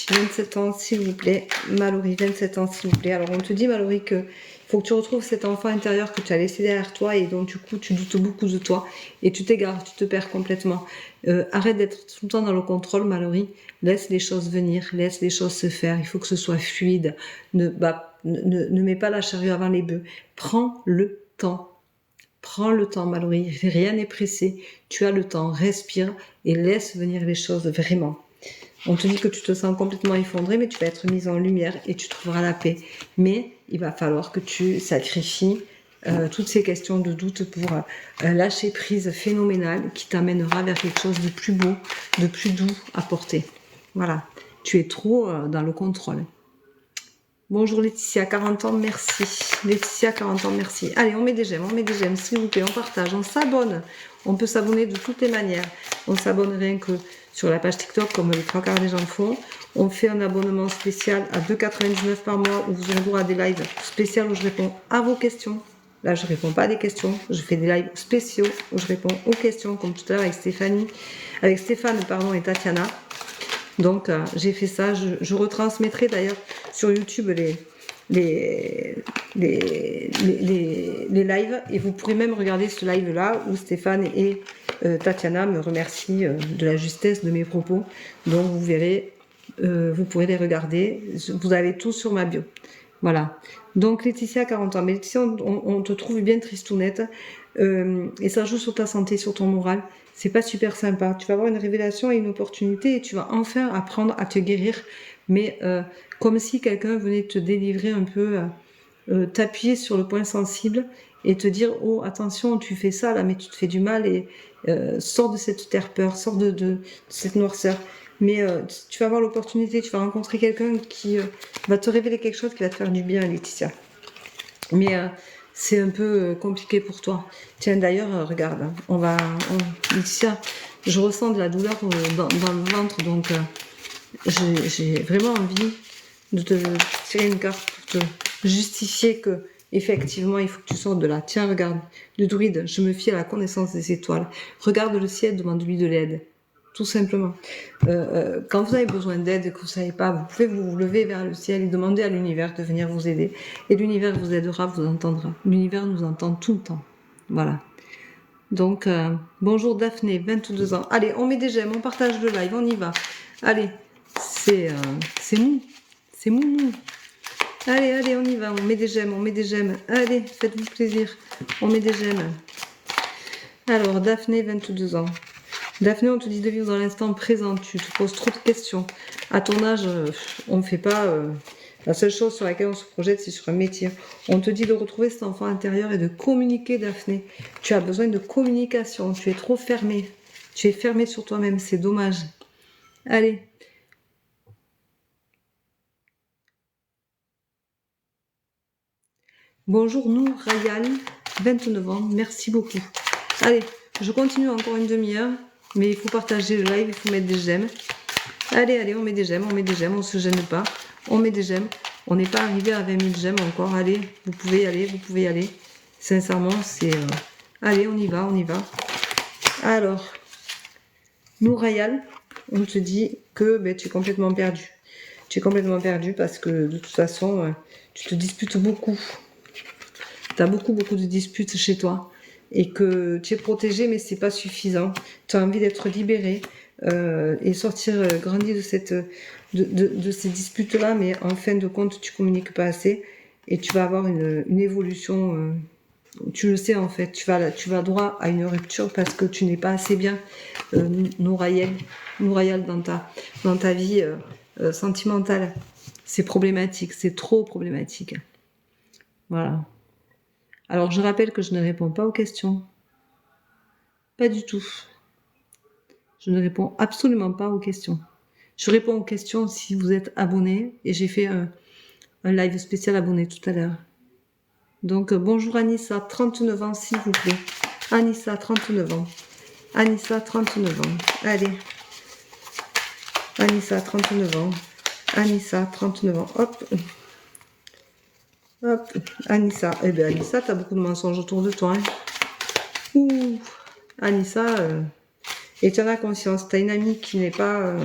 27 ans, s'il vous plaît. Mallory, 27 ans, s'il vous plaît. Alors, on te dit, Mallory, que faut que tu retrouves cet enfant intérieur que tu as laissé derrière toi et dont, du coup, tu doutes beaucoup de toi et tu t'égares, tu te perds complètement. Arrête d'être tout le temps dans le contrôle, Mallory. Laisse les choses venir, laisse les choses se faire. Il faut que ce soit fluide. Ne mets pas la charrue avant les bœufs. Prends le temps. Prends le temps, Mallory. Rien n'est pressé. Tu as le temps. Respire et laisse venir les choses vraiment. On te dit que tu te sens complètement effondré, mais tu vas être mise en lumière et tu trouveras la paix. Mais il va falloir que tu sacrifies toutes ces questions de doute pour lâcher prise phénoménale qui t'amènera vers quelque chose de plus beau, de plus doux à porter. Voilà. Tu es trop dans le contrôle. Bonjour Laetitia, 40 ans, merci. Laetitia, 40 ans, merci. Allez, on met des j'aime, s'il vous plaît, on partage, on s'abonne. On peut s'abonner de toutes les manières. On s'abonne rien que sur la page TikTok, comme les 3 quarts des gens font. On fait un abonnement spécial à 2,99 par mois où vous aurez droit à des lives spéciaux où je réponds à vos questions. Là, je réponds pas à des questions. Je fais des lives spéciaux où je réponds aux questions, comme tout à l'heure avec Stéphane, et Tatiana. Donc, j'ai fait ça. Je retransmettrai d'ailleurs sur YouTube les lives et vous pourrez même regarder ce live là où Stéphane et Tatiana me remercient de la justesse de mes propos. Donc vous verrez, vous pourrez les regarder, vous avez tout sur ma bio. Voilà. Donc Laetitia, 40 ans. Mais Laetitia, on te trouve bien tristounette et ça joue sur ta santé, sur ton moral. C'est pas super sympa. Tu vas avoir une révélation et une opportunité et tu vas enfin apprendre à te guérir, mais comme si quelqu'un venait te délivrer un peu, t'appuyer sur le point sensible et te dire « Oh, attention, tu fais ça là, mais tu te fais du mal et sors de cette terreur, sors de cette noirceur. » Mais tu vas avoir l'opportunité, tu vas rencontrer quelqu'un qui va te révéler quelque chose qui va te faire du bien, Laetitia. Mais c'est un peu compliqué pour toi. Tiens, d'ailleurs, regarde, Laetitia, je ressens de la douleur dans le ventre, donc j'ai vraiment envie de te tirer une carte pour te justifier que effectivement il faut que tu sortes de là. Tiens, regarde, le druide, je me fie à la connaissance des étoiles. Regarde le ciel, demande-lui de l'aide. Tout simplement. Quand vous avez besoin d'aide et que vous ne savez pas, vous pouvez vous lever vers le ciel et demander à l'univers de venir vous aider. Et l'univers vous aidera, vous entendra. L'univers nous entend tout le temps. Voilà. Donc, bonjour Daphné, 22 ans. Allez, on met des j'aime, on partage le live, on y va. Allez, c'est mou. C'est mou. Allez, on y va, on met des j'aime. Allez, faites-vous plaisir. On met des j'aime. Alors, Daphné, 22 ans. Daphné, on te dit de vivre dans l'instant présent. Tu te poses trop de questions. À ton âge, on ne fait pas... la seule chose sur laquelle on se projette, c'est sur un métier. On te dit de retrouver cet enfant intérieur et de communiquer, Daphné. Tu as besoin de communication. Tu es trop fermée. Tu es fermée sur toi-même. C'est dommage. Allez. Bonjour Nour Rayal, 29 ans. Merci beaucoup. Allez, je continue encore une demi-heure. Mais il faut partager le live, il faut mettre des j'aime. Allez, on met des j'aime, on se gêne pas. On met des j'aime. On n'est pas arrivé à 20 000 j'aime encore. Allez, vous pouvez y aller. Sincèrement, c'est... Allez, on y va. Alors, Nourayal, on te dit que tu es complètement perdu. Tu es complètement perdu parce que de toute façon, tu te disputes beaucoup. Tu as beaucoup de disputes chez toi. Et que tu es protégé, mais c'est pas suffisant. Tu as envie d'être libéré et sortir grandi de ces disputes-là, mais en fin de compte, tu communiques pas assez et tu vas avoir une évolution. Tu le sais en fait, tu vas droit à une rupture parce que tu n'es pas assez bien Nourayel dans ta vie sentimentale. C'est problématique, c'est trop problématique. Voilà. Alors je rappelle que je ne réponds pas aux questions. Pas du tout. Je ne réponds absolument pas aux questions. Je réponds aux questions si vous êtes abonné et j'ai fait un live spécial abonné tout à l'heure. Donc bonjour Anissa, 39 ans s'il vous plaît. Anissa, 39 ans. Anissa, 39 ans. Allez. Anissa, 39 ans. Anissa, 39 ans. Hop. Hop. Anissa. Eh bien, Anissa, t'as beaucoup de mensonges autour de toi. Hein. Ouh. Anissa, et tu en as conscience. T'as une amie qui n'est pas...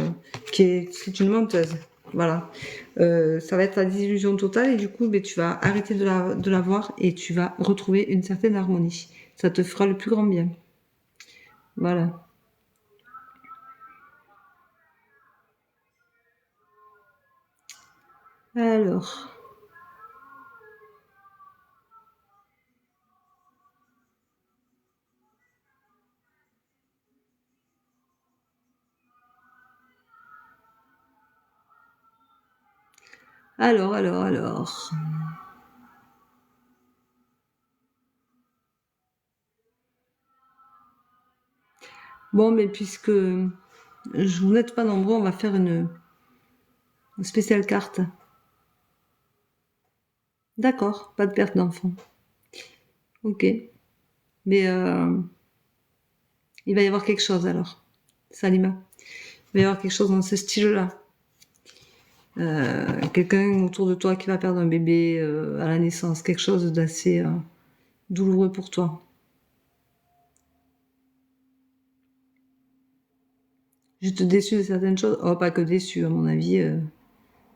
c'est une menteuse. Voilà. Ça va être la désillusion totale et du coup, ben, tu vas arrêter de la voir et tu vas retrouver une certaine harmonie. Ça te fera le plus grand bien. Voilà. Alors. Alors. Bon, mais puisque vous n'êtes pas nombreux, on va faire une spéciale carte. D'accord, pas de perte d'enfant. Ok. Mais il va y avoir quelque chose alors. Salima. Il va y avoir quelque chose dans ce style-là. Quelqu'un autour de toi qui va perdre un bébé à la naissance. Quelque chose d'assez douloureux pour toi. Juste déçu de certaines choses. Oh, pas que déçu, à mon avis.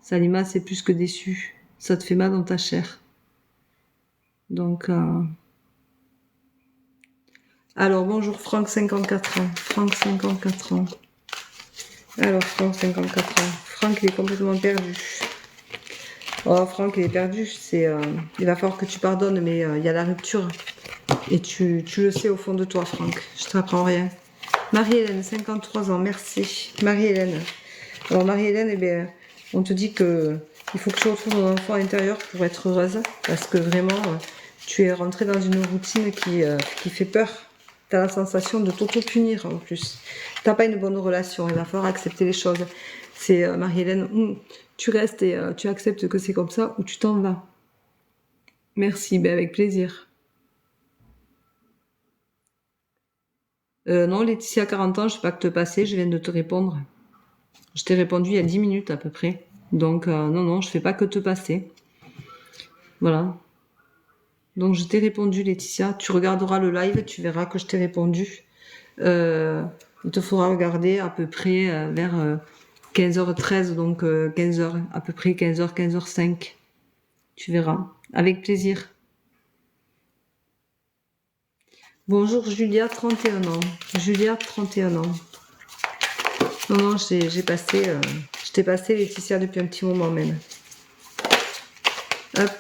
Salima, c'est plus que déçu. Ça te fait mal dans ta chair. Donc... Alors, bonjour Franck, 54 ans. Franck, 54 ans. Alors, Franck, 54 ans. Franck, il est complètement perdu. Oh, Franck, il est perdu. Il va falloir que tu pardonnes, mais il y a la rupture. Et tu le sais au fond de toi, Franck. Je ne t'apprends rien. Marie-Hélène, 53 ans. Merci. Marie-Hélène. Alors, Marie-Hélène, eh bien, on te dit que il faut que tu retrouves ton enfant intérieur pour être heureuse. Parce que vraiment, tu es rentrée dans une routine qui fait peur. Tu as la sensation de t'auto-punir en plus. T'as pas une bonne relation, il va falloir accepter les choses. C'est Marie-Hélène, tu restes et tu acceptes que c'est comme ça ou tu t'en vas. Merci, ben avec plaisir. Non, Laetitia, 40 ans, je sais pas que te passer, je viens de te répondre. Je t'ai répondu il y a 10 minutes à peu près. Donc non, je fais pas que te passer. Voilà. Donc je t'ai répondu, Laetitia. Tu regarderas le live, tu verras que je t'ai répondu. Il te faudra regarder à peu près vers 15h13, donc 15h, à peu près 15h, 15h05. Tu verras. Avec plaisir. Bonjour Julia, 31 ans. Julia, 31 ans. Non, je t'ai passé Laetitia depuis un petit moment même. Hop.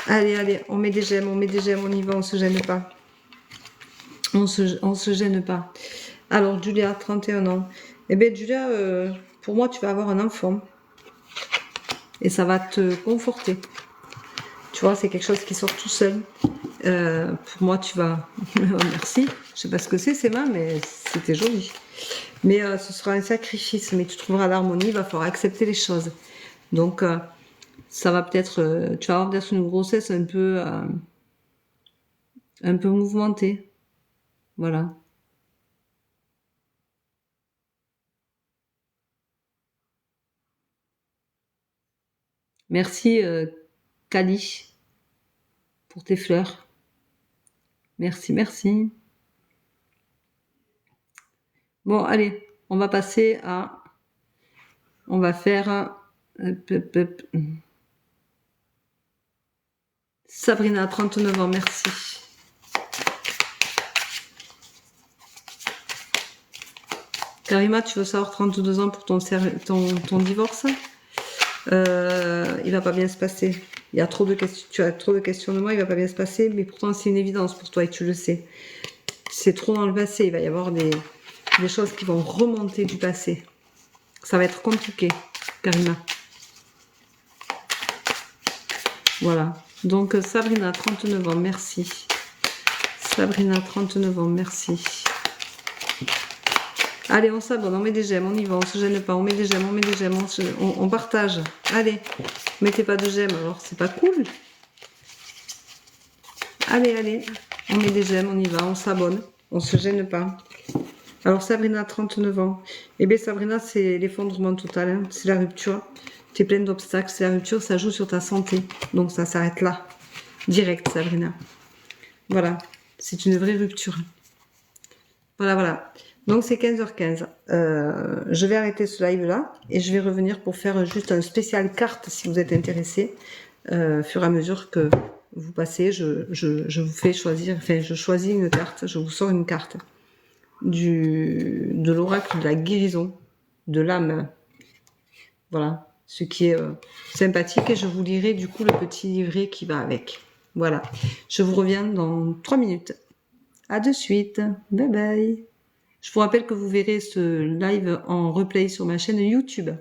Allez, on met des j'aime, on y va, on se gêne pas. On se gêne pas. Alors, Julia, 31 ans. Eh bien, Julia, pour moi, tu vas avoir un enfant. Et ça va te conforter. Tu vois, c'est quelque chose qui sort tout seul. Pour moi, tu vas... Merci. Je sais pas ce que c'est mains, mais c'était joli. Mais ce sera un sacrifice. Mais tu trouveras l'harmonie, il va falloir accepter les choses. Donc, ça va peut-être... tu vas avoir peut-être une grossesse un peu mouvementée. Voilà. Merci, Kali, pour tes fleurs. Merci. Bon, allez, on va passer à... On va faire Hop, hop, hop. Sabrina, 39 ans, merci. Karima, tu veux savoir 32 ans pour ton divorce? Il va pas bien se passer. Il y a trop de questions, tu as trop de questionnements, il va pas bien se passer, mais pourtant c'est une évidence pour toi et tu le sais. C'est trop dans le passé, il va y avoir des choses qui vont remonter du passé. Ça va être compliqué, Karima. Voilà. Donc Sabrina, 39 ans, merci. Sabrina, 39 ans, merci. Allez, on s'abonne, on met des j'aime, on y va, on se gêne pas, on met des j'aime, on partage. Allez, mettez pas de j'aime, alors c'est pas cool. Allez, on met des j'aime, on y va, on s'abonne, on se gêne pas. Alors Sabrina, 39 ans. Eh bien Sabrina, c'est l'effondrement total, hein. C'est la rupture. Tu es pleine d'obstacles, c'est la rupture, ça joue sur ta santé. Donc ça s'arrête là. Direct, Sabrina. Voilà, c'est une vraie rupture. Voilà. Donc c'est 15h15. Je vais arrêter ce live là et je vais revenir pour faire juste un spécial carte si vous êtes intéressé. Fur et à mesure que vous passez, je vous fais choisir, enfin je choisis une carte, je vous sors une carte de l'oracle de la guérison de l'âme. Voilà, ce qui est sympathique et je vous lirai du coup le petit livret qui va avec. Voilà, je vous reviens dans 3 minutes. À de suite, bye bye. Je vous rappelle que vous verrez ce live en replay sur ma chaîne YouTube.